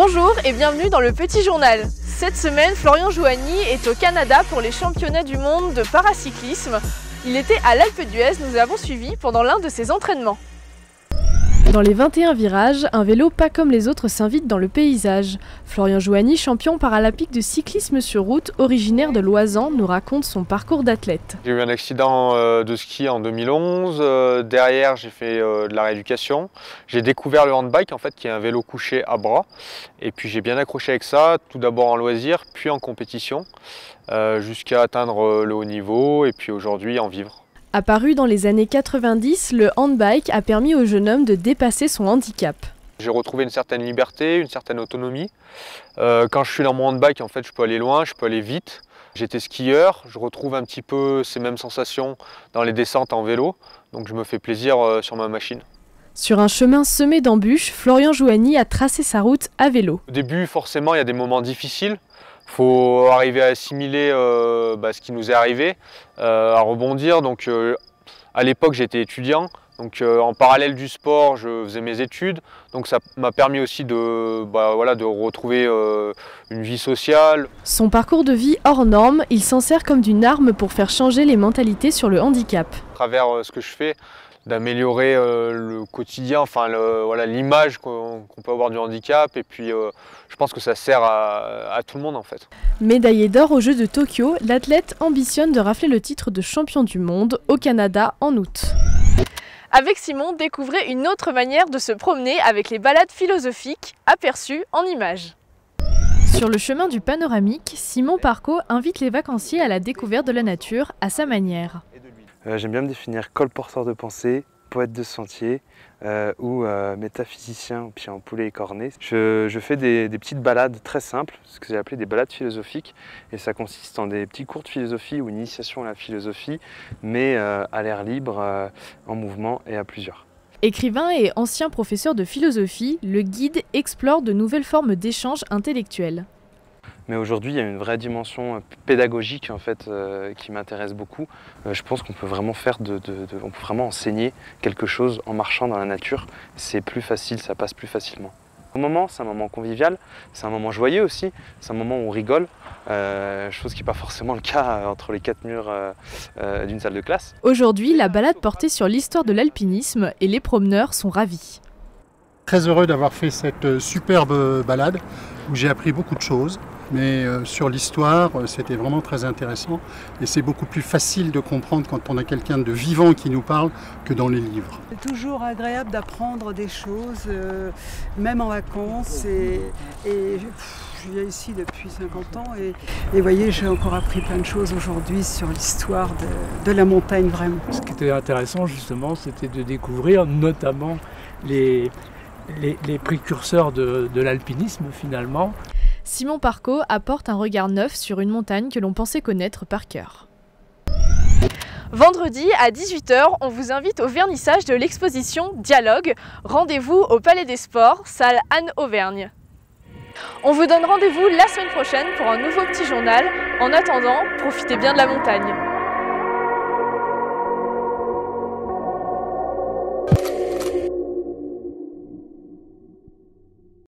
Bonjour et bienvenue dans le Petit Journal. Cette semaine, Florian Jouani est au Canada pour les championnats du monde de paracyclisme. Il était à l'Alpe d'Huez, nous l'avons suivi pendant l'un de ses entraînements. Dans les 21 virages, un vélo pas comme les autres s'invite dans le paysage. Florian Jouani, champion paralympique de cyclisme sur route, originaire de Loisan, nous raconte son parcours d'athlète. J'ai eu un accident de ski en 2011. Derrière, j'ai fait de la rééducation. J'ai découvert le handbike, en fait, qui est un vélo couché à bras. Et puis j'ai bien accroché avec ça, tout d'abord en loisir, puis en compétition, jusqu'à atteindre le haut niveau et puis aujourd'hui en vivre. Apparu dans les années 90, le handbike a permis au jeune homme de dépasser son handicap. J'ai retrouvé une certaine liberté, une certaine autonomie. Quand je suis dans mon handbike, en fait, je peux aller loin, je peux aller vite. J'étais skieur, je retrouve un petit peu ces mêmes sensations dans les descentes en vélo, donc je me fais plaisir sur ma machine. Sur un chemin semé d'embûches, Florian Jouani a tracé sa route à vélo. Au début, forcément, il y a des moments difficiles. Il faut arriver à assimiler ce qui nous est arrivé, à rebondir. Donc, à l'époque, j'étais étudiant. Donc, en parallèle du sport, je faisais mes études. Donc, ça m'a permis aussi de retrouver une vie sociale. Son parcours de vie hors norme, il s'en sert comme d'une arme pour faire changer les mentalités sur le handicap. À travers ce que je fais, d'améliorer le quotidien, enfin l'image qu'on peut avoir du handicap, et puis je pense que ça sert à tout le monde en fait. Médaillé d'or aux Jeux de Tokyo, l'athlète ambitionne de rafler le titre de champion du monde au Canada en août. Avec Simon, découvrez une autre manière de se promener avec les balades philosophiques aperçues en images. Sur le chemin du panoramique, Simon Parco invite les vacanciers à la découverte de la nature à sa manière. J'aime bien me définir colporteur de pensée, poète de sentier ou métaphysicien au pied en poulet écorné. Je fais des petites balades très simples, ce que j'ai appelé des balades philosophiques, et ça consiste en des petits cours de philosophie ou initiation à la philosophie, mais à l'air libre, en mouvement et à plusieurs. Écrivain et ancien professeur de philosophie, le guide explore de nouvelles formes d'échange intellectuel. Mais aujourd'hui, il y a une vraie dimension pédagogique en fait, qui m'intéresse beaucoup. Je pense qu'on peut vraiment on peut vraiment enseigner quelque chose en marchant dans la nature. C'est plus facile, ça passe plus facilement. Au moment, c'est un moment convivial, c'est un moment joyeux aussi, c'est un moment où on rigole, chose qui n'est pas forcément le cas entre les quatre murs d'une salle de classe. Aujourd'hui, la balade portait sur l'histoire de l'alpinisme et les promeneurs sont ravis. Très heureux d'avoir fait cette superbe balade où j'ai appris beaucoup de choses, mais sur l'histoire c'était vraiment très intéressant et c'est beaucoup plus facile de comprendre quand on a quelqu'un de vivant qui nous parle que dans les livres. C'est toujours agréable d'apprendre des choses, même en vacances je viens ici depuis 50 ans et vous voyez, j'ai encore appris plein de choses aujourd'hui sur l'histoire de la montagne vraiment. Ce qui était intéressant justement, c'était de découvrir notamment les précurseurs de l'alpinisme finalement. Simon Parco apporte un regard neuf sur une montagne que l'on pensait connaître par cœur. Vendredi à 18 h, on vous invite au vernissage de l'exposition Dialogue. Rendez-vous au Palais des Sports, salle Anne Auvergne. On vous donne rendez-vous la semaine prochaine pour un nouveau petit journal. En attendant, profitez bien de la montagne.